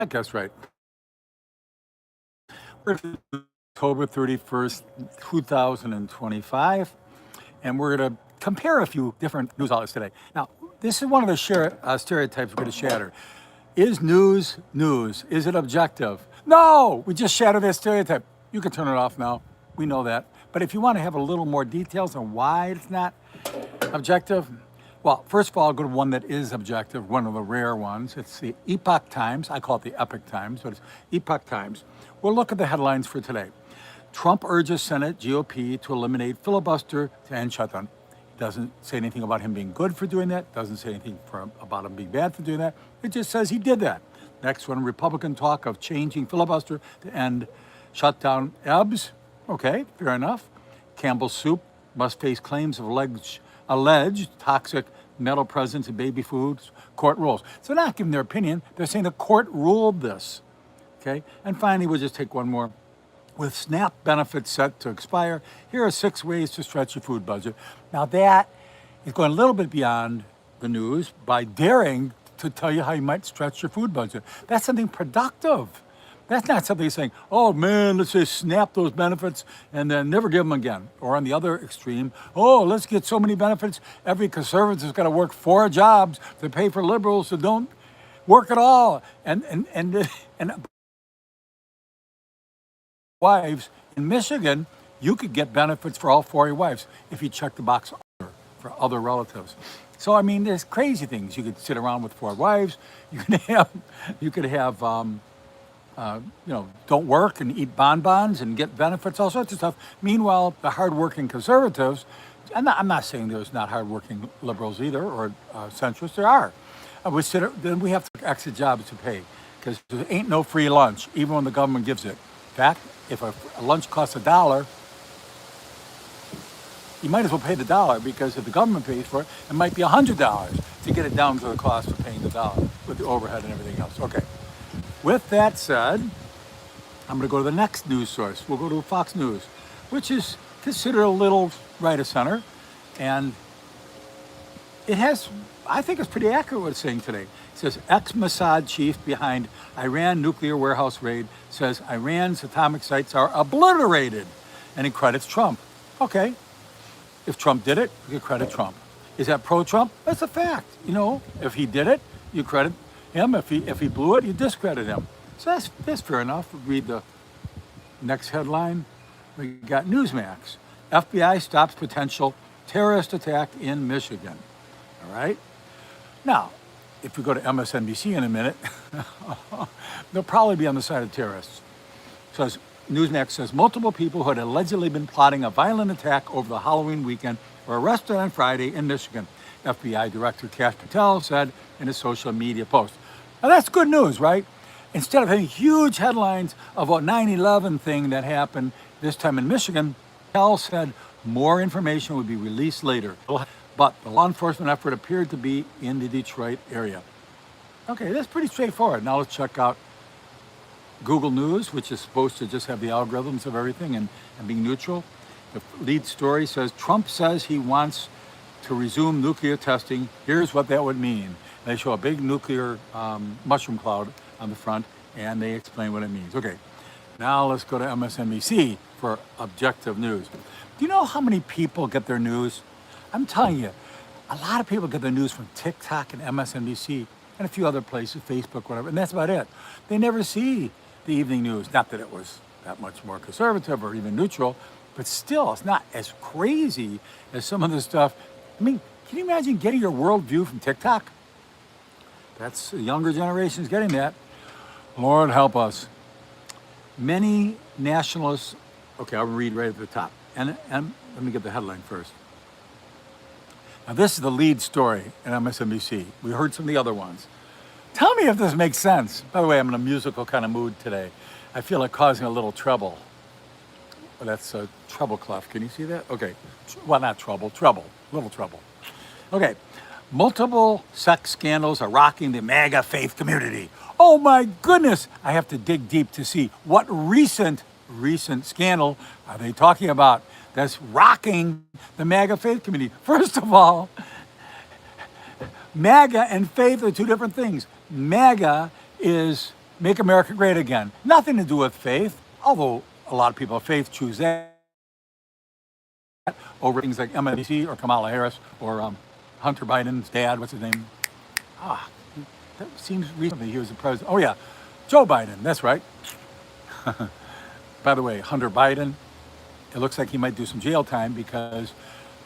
I guess right. We're October 31st, 2025, and we're going to compare a few different news outlets today. Now, this is one of the stereotypes we're going to shatter. Is news news? Is it objective? No, we just shattered that stereotype. You can turn it off now. We know that. But if you want to have a little more details on why it's not objective, well, first of all, I'll go to one that is objective, one of the rare ones. It's the Epoch Times. I call it the Epic Times, but it's Epoch Times. We'll look at the headlines for today. Trump urges Senate GOP to eliminate filibuster to end shutdown. Doesn't say anything about him being good for doing that. Doesn't say anything about him being bad for doing that. It just says he did that. Next one, Republican talk of changing filibuster to end shutdown ebbs. Okay, fair enough. Campbell's Soup must face claims of alleged toxic metal presence in baby foods. Court rules. So they're not giving their opinion. They're saying the court ruled this. Okay, and finally, we'll just take one more. With SNAP benefits set to expire, here are 6 ways to stretch your food budget. Now that is going a little bit beyond the news by daring to tell you how you might stretch your food budget. That's something productive. That's not something saying, oh man, let's just snap those benefits and then never give them again. Or on the other extreme, oh, let's get so many benefits, every conservative has got to work 4 jobs to pay for liberals who don't work at all. And wives in Michigan, you could get benefits for all 4 of your wives if you check the box for other relatives. So I mean, there's crazy things. You could sit around with 4 wives. You could have, don't work and eat bonbons and get benefits, all sorts of stuff. Meanwhile, the hardworking conservatives, I'm not saying there's not hardworking liberals either or centrists. There are. Then we have extra jobs to pay because there ain't no free lunch, even when the government gives it. In fact, if a lunch costs $1, you might as well pay the dollar because if the government pays for it, it might be $100 to get it down to the cost of paying the dollar with the overhead and everything else. Okay. With that said, I'm going to go to the next news source. We'll go to Fox News, which is considered a little right of center, and it has, I think it's pretty accurate what it's saying today. It says ex-Mossad chief behind Iran nuclear warehouse raid says Iran's atomic sites are obliterated, and he credits Trump. Okay, if Trump did it, you credit Trump. Is that pro-Trump? That's a fact. If he did it, you credit him. If he blew it, you discredit him. So that's fair enough. Read the next headline. We got Newsmax. FBI stops potential terrorist attack in Michigan. All right. Now, if we go to MSNBC in a minute, they'll probably be on the side of terrorists. So Newsmax says multiple people who had allegedly been plotting a violent attack over the Halloween weekend were arrested on Friday in Michigan. FBI Director Kash Patel said in a social media post. Now that's good news, right? Instead of having huge headlines of a 9/11 thing that happened this time in Michigan, Patel said more information would be released later. But the law enforcement effort appeared to be in the Detroit area. Okay, that's pretty straightforward. Now let's check out Google News, which is supposed to just have the algorithms of everything and being neutral. The lead story says, Trump says he wants to resume nuclear testing. Here's what that would mean. They show a big nuclear mushroom cloud on the front, and they explain what it means. Okay, now let's go to MSNBC for objective news. Do you know how many people get their news? I'm telling you, a lot of people get their news from TikTok and MSNBC and a few other places, Facebook, whatever, and that's about it. They never see the evening news. Not that it was that much more conservative or even neutral, but still, it's not as crazy as some of the stuff. I mean, can you imagine getting your worldview from TikTok? That's the younger generation's getting that. Lord help us. Many nationalists, okay, I'll read right at the top. And let me get the headline first. Now, this is the lead story at MSNBC. We heard some of the other ones. Tell me if this makes sense. By the way, I'm in a musical kind of mood today. I feel like causing a little trouble. Well, that's a treble clef. Can you see that? Okay. Well, not trouble, treble. Little trouble. Okay. Multiple sex scandals are rocking the MAGA faith community. Oh my goodness. I have to dig deep to see what recent scandal are they talking about that's rocking the MAGA faith community. First of all, MAGA and faith are 2 different things. MAGA is Make America Great Again. Nothing to do with faith, although a lot of people of faith choose that over things like MSNBC or Kamala Harris or Hunter Biden's dad. What's his name? Ah, that seems recently he was the president. Oh yeah, Joe Biden. That's right. By the way, Hunter Biden, it looks like he might do some jail time because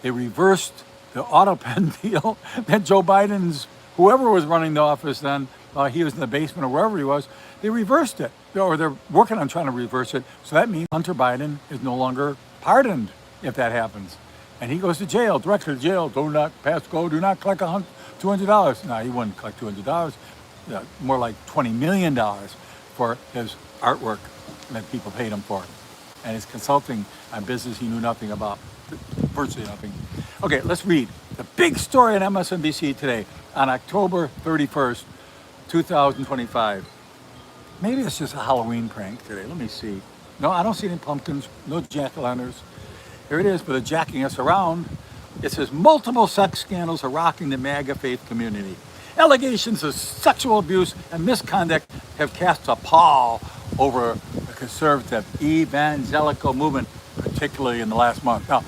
they reversed the auto pen deal that Joe Biden's, whoever was running the office then, he was in the basement or wherever he was, they reversed it. Or they're working on trying to reverse it. So that means Hunter Biden is no longer pardoned if that happens. And he goes to jail, directly to jail. Do not pass go, do not collect $200. No, he wouldn't collect $200. More like $20 million for his artwork that people paid him for. And his consulting on business he knew nothing about, virtually nothing. Okay, let's read the big story on MSNBC today on October 31st, 2025. Maybe it's just a Halloween prank today. Let me see. No, I don't see any pumpkins, no jack-o'-lanterns. Here it is, but they're jacking us around. It says multiple sex scandals are rocking the MAGA faith community. Allegations of sexual abuse and misconduct have cast a pall over the conservative evangelical movement, particularly in the last month. Now,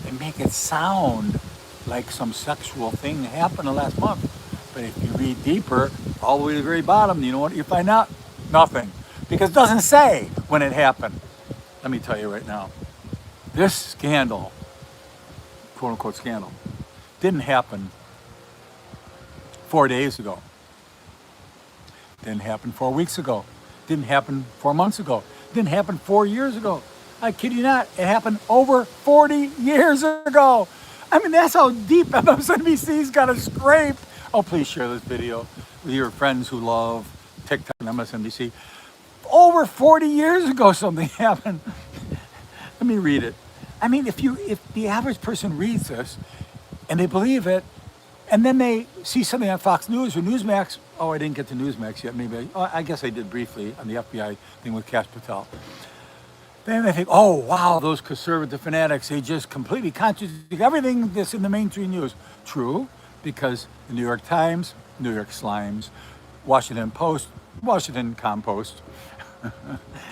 they make it sound like some sexual thing happened in the last month. But if you read deeper, all the way to the very bottom, you know what you find out? Nothing. Because it doesn't say when it happened. Let me tell you right now. This scandal, quote unquote scandal, didn't happen 4 days ago. Didn't happen 4 weeks ago. Didn't happen 4 months ago. Didn't happen 4 years ago. I kid you not, it happened over 40 years ago. I mean, that's how deep MSNBC's got to scrape. Oh, please share this video with your friends who love TikTok and MSNBC. Over 40 years ago, something happened. Let me read it. I mean, if the average person reads this and they believe it, and then they see something on Fox News or Newsmax. Oh, I didn't get to Newsmax yet. Maybe I guess I did briefly on the FBI thing with Kash Patel. Then they think, oh, wow, those conservative fanatics, they just completely contradict everything that's in the mainstream news. True, because the New York Times, New York Slimes, Washington Post, Washington Compost,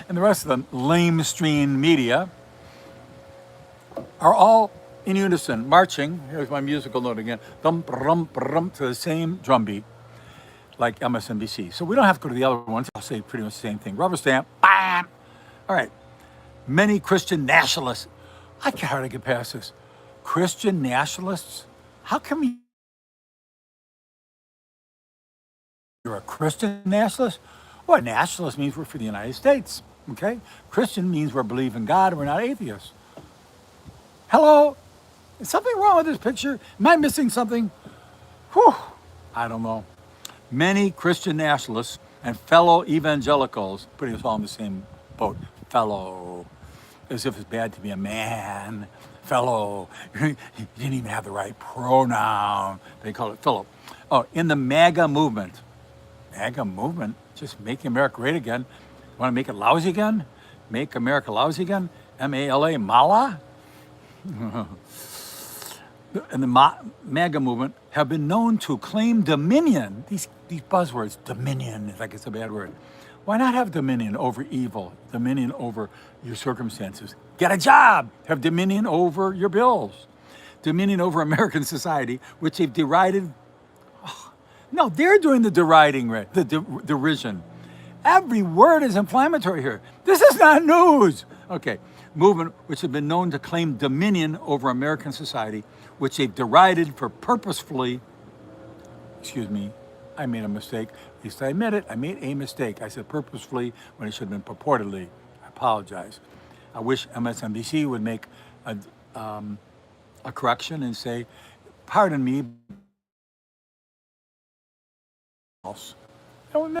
and the rest of the lamestream media are all in unison, marching, here's my musical note again, thump, rum, rum, to the same drum beat, like MSNBC. So we don't have to go to the other ones. I'll say pretty much the same thing. Rubber stamp, bam! All right. Many Christian nationalists. I can hardly get past this. Christian nationalists? How come you're a Christian nationalist? Well, nationalist means we're for the United States, okay? Christian means we believe in God and we're not atheists. Hello? Is something wrong with this picture? Am I missing something? Whew, I don't know. Many Christian nationalists and fellow evangelicals, putting us all in the same boat, fellow, as if it's bad to be a man, fellow, you didn't even have the right pronoun, they call it fellow. Oh, in the MAGA movement, just making America great again. Want to make it lousy again? Make America lousy again? M-A-L-A, Mala? And the MAGA movement have been known to claim dominion. These buzzwords, dominion, like it's a bad word. Why not have dominion over evil, dominion over your circumstances? Get a job, have dominion over your bills, dominion over American society, which they've derided. Oh, no, they're doing the deriding, right? The derision. Every word is inflammatory here. This is not news. Okay, movement which have been known to claim dominion over American society, which they've derided for purposefully, excuse me, I made a mistake. At least I admit it, I made a mistake. I said purposefully when it should have been purportedly. I apologize. I wish MSNBC would make a correction and say, pardon me. Else.